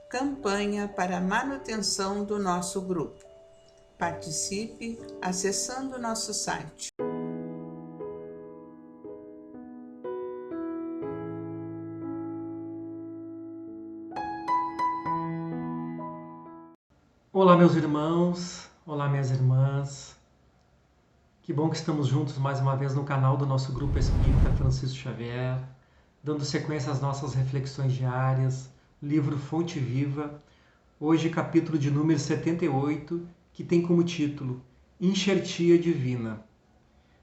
Campanha para a manutenção do nosso grupo. Participe acessando nosso site. Olá, meus irmãos, olá, minhas irmãs. Que bom que estamos juntos mais uma vez no canal do nosso Grupo Espírita Francisco Xavier, dando sequência às nossas reflexões diárias, livro Fonte Viva, hoje capítulo de número 78, que tem como título Enxertia Divina.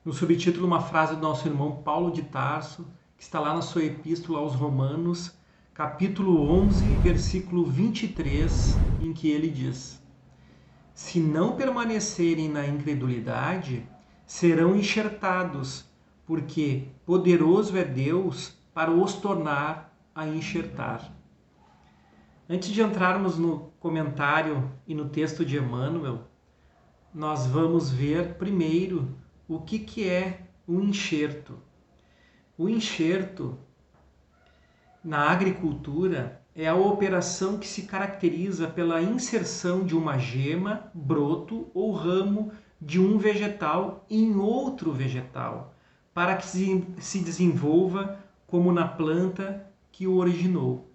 No subtítulo, uma frase do nosso irmão Paulo de Tarso, que está lá na sua epístola aos Romanos, capítulo 11, versículo 23, em que ele diz: se não permanecerem na incredulidade, serão enxertados, porque poderoso é Deus para os tornar a enxertar. Antes de entrarmos no comentário e no texto de Emmanuel, nós vamos ver primeiro o que é um enxerto. O enxerto, na agricultura, é a operação que se caracteriza pela inserção de uma gema, broto ou ramo de um vegetal em outro vegetal, para que se desenvolva como na planta que o originou.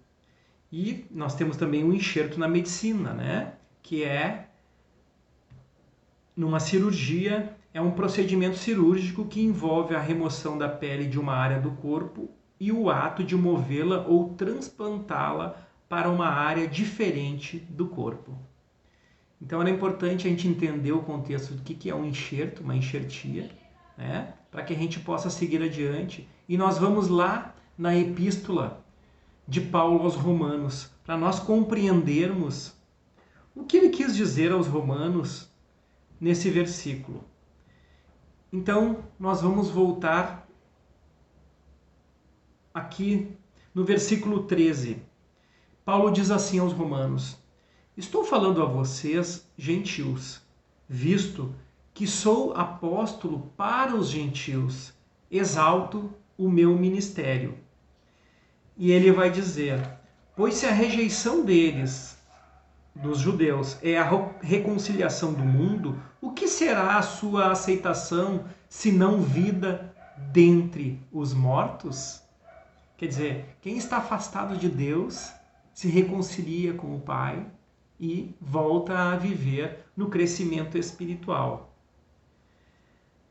E nós temos também um enxerto na medicina, né? Que é numa cirurgia, é um procedimento cirúrgico que envolve a remoção da pele de uma área do corpo e o ato de movê-la ou transplantá-la para uma área diferente do corpo. Então era importante a gente entender o contexto do que é um enxerto, uma enxertia, né? Para que a gente possa seguir adiante. E nós vamos lá na epístola de Paulo aos Romanos, para nós compreendermos o que ele quis dizer aos romanos nesse versículo. Então, nós vamos voltar aqui no versículo 13. Paulo diz assim aos romanos: estou falando a vocês, gentios, visto que sou apóstolo para os gentios, exalto o meu ministério. E ele vai dizer: pois se a rejeição deles, dos judeus, é a reconciliação do mundo, o que será a sua aceitação se não vida dentre os mortos? Quer dizer, quem está afastado de Deus se reconcilia com o Pai e volta a viver no crescimento espiritual.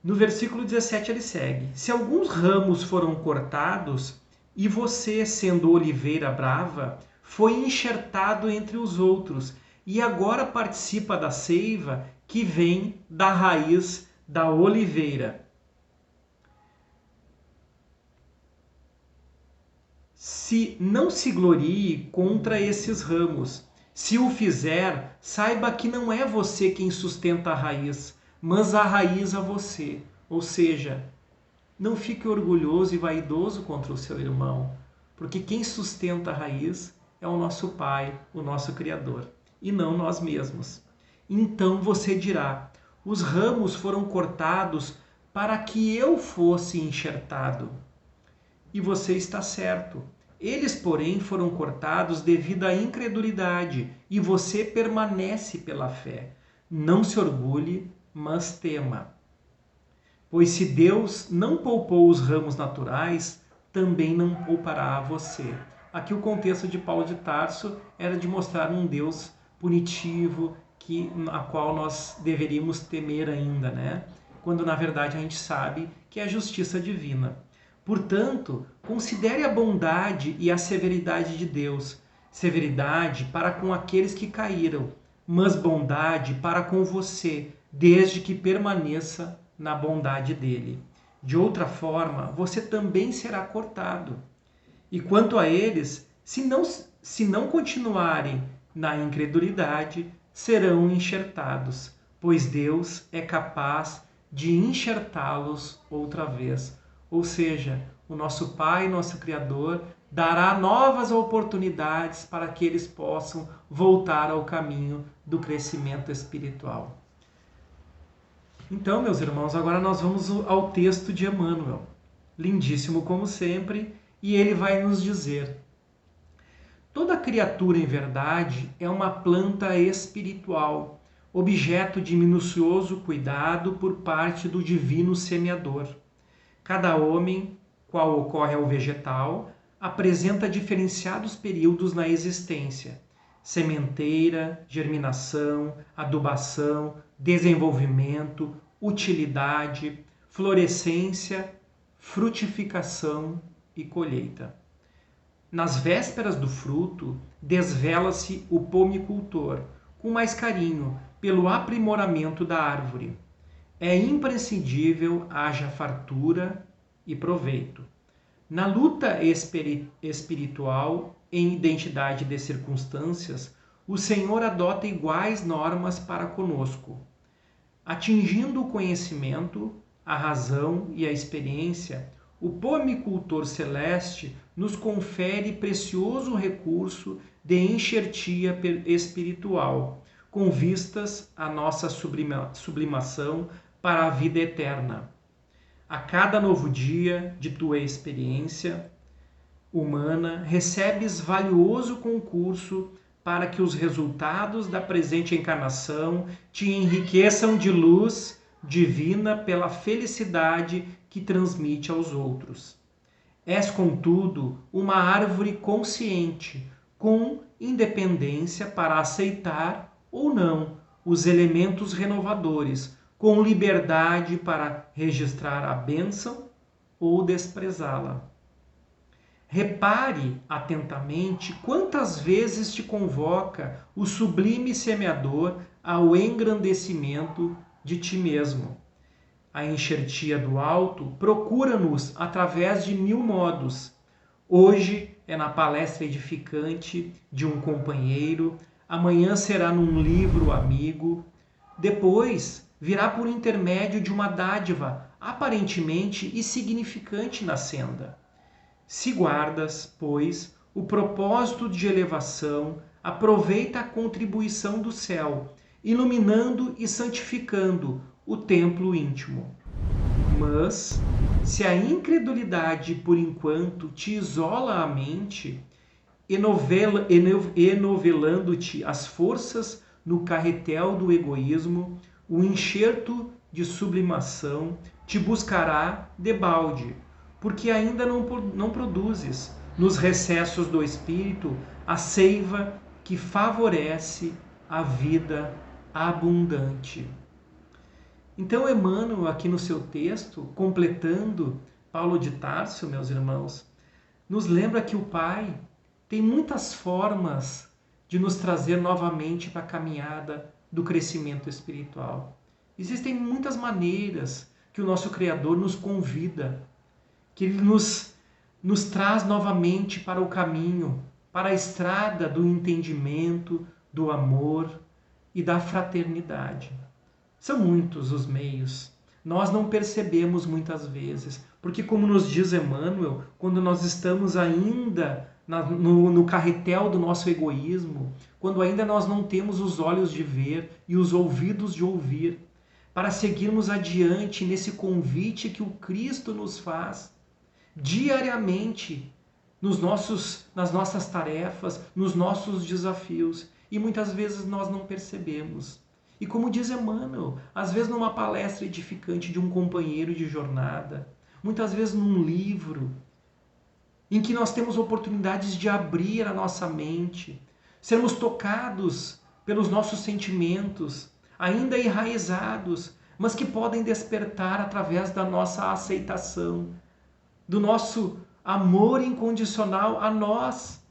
No versículo 17 ele segue: se alguns ramos foram cortados, e você, sendo oliveira brava, foi enxertado entre os outros, e agora participa da seiva que vem da raiz da oliveira. Não se glorie contra esses ramos. Se o fizer, saiba que não é você quem sustenta a raiz, mas a raiz a você. Ou seja, não fique orgulhoso e vaidoso contra o seu irmão, porque quem sustenta a raiz é o nosso Pai, o nosso Criador, e não nós mesmos. Então você dirá: os ramos foram cortados para que eu fosse enxertado. E você está certo. Eles, porém, foram cortados devido à incredulidade, e você permanece pela fé. Não se orgulhe, mas tema. Pois se Deus não poupou os ramos naturais, também não poupará a você. Aqui o contexto de Paulo de Tarso era de mostrar um Deus punitivo, a qual nós deveríamos temer ainda, né? Quando na verdade a gente sabe que é a justiça divina. Portanto, considere a bondade e a severidade de Deus. Severidade para com aqueles que caíram, mas bondade para com você, desde que permaneça na bondade dele. De outra forma, você também será cortado. E quanto a eles, se não continuarem na incredulidade, serão enxertados, pois Deus é capaz de enxertá-los outra vez. Ou seja, o nosso Pai, nosso Criador, dará novas oportunidades para que eles possam voltar ao caminho do crescimento espiritual. Então, meus irmãos, agora nós vamos ao texto de Emmanuel. Lindíssimo como sempre, e ele vai nos dizer: Toda criatura, em verdade, é uma planta espiritual, objeto de minucioso cuidado por parte do divino semeador. Cada homem, qual ocorre ao vegetal, apresenta diferenciados períodos na existência: sementeira, germinação, adubação, desenvolvimento, utilidade, florescência, frutificação e colheita. Nas vésperas do fruto, desvela-se o pomicultor, com mais carinho, pelo aprimoramento da árvore. É imprescindível haja fartura e proveito. Na luta espiritual, em identidade de circunstâncias, o Senhor adota iguais normas para conosco. Atingindo o conhecimento, a razão e a experiência, o pomicultor celeste nos confere precioso recurso de enxertia espiritual, com vistas à nossa sublimação para a vida eterna. A cada novo dia de tua experiência humana, recebes valioso concurso para que os resultados da presente encarnação te enriqueçam de luz divina pela felicidade que transmite aos outros. És, contudo, uma árvore consciente, com independência para aceitar ou não os elementos renovadores, com liberdade para registrar a bênção ou desprezá-la. Repare atentamente quantas vezes te convoca o sublime semeador ao engrandecimento de ti mesmo. A enxertia do alto procura-nos através de 1000 modos. Hoje é na palestra edificante de um companheiro, amanhã será num livro amigo, depois virá por intermédio de uma dádiva aparentemente insignificante na senda. Se guardas, pois, o propósito de elevação, aproveita a contribuição do céu, iluminando e santificando o templo íntimo. Mas, se a incredulidade por enquanto te isola a mente, enovelando-te as forças no carretel do egoísmo, o enxerto de sublimação te buscará debalde, porque ainda não produzes nos recessos do espírito a seiva que favorece a vida abundante. Então, Emmanuel, aqui no seu texto, completando Paulo de Tarso, meus irmãos, nos lembra que o Pai tem muitas formas de nos trazer novamente para a caminhada do crescimento espiritual. Existem muitas maneiras que o nosso Criador nos convida, que Ele nos traz novamente para o caminho, para a estrada do entendimento, do amor e da fraternidade. São muitos os meios. Nós não percebemos muitas vezes, porque como nos diz Emmanuel, quando nós estamos ainda no carretel do nosso egoísmo, quando ainda nós não temos os olhos de ver e os ouvidos de ouvir, para seguirmos adiante nesse convite que o Cristo nos faz diariamente nas nossas tarefas, nos nossos desafios, e muitas vezes nós não percebemos. E como diz Emmanuel, às vezes numa palestra edificante de um companheiro de jornada, muitas vezes num livro, em que nós temos oportunidades de abrir a nossa mente, sermos tocados pelos nossos sentimentos, ainda enraizados, mas que podem despertar através da nossa aceitação, do nosso amor incondicional a nós,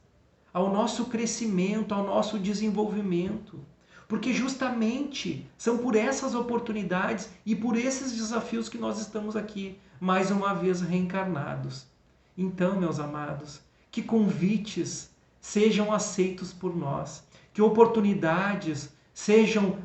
ao nosso crescimento, ao nosso desenvolvimento. Porque justamente são por essas oportunidades e por esses desafios que nós estamos aqui, mais uma vez reencarnados. Então, meus amados, que convites sejam aceitos por nós, que oportunidades sejam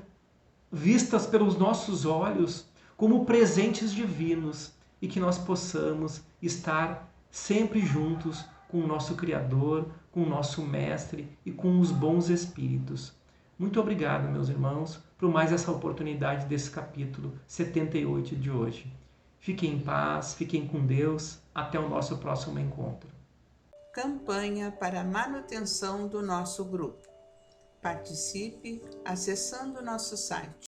vistas pelos nossos olhos como presentes divinos e que nós possamos estar sempre juntos com o nosso Criador, com o nosso Mestre e com os bons espíritos. Muito obrigado, meus irmãos, por mais essa oportunidade desse capítulo 78 de hoje. Fiquem em paz, fiquem com Deus. Até o nosso próximo encontro. Campanha para a manutenção do nosso grupo. Participe acessando nosso site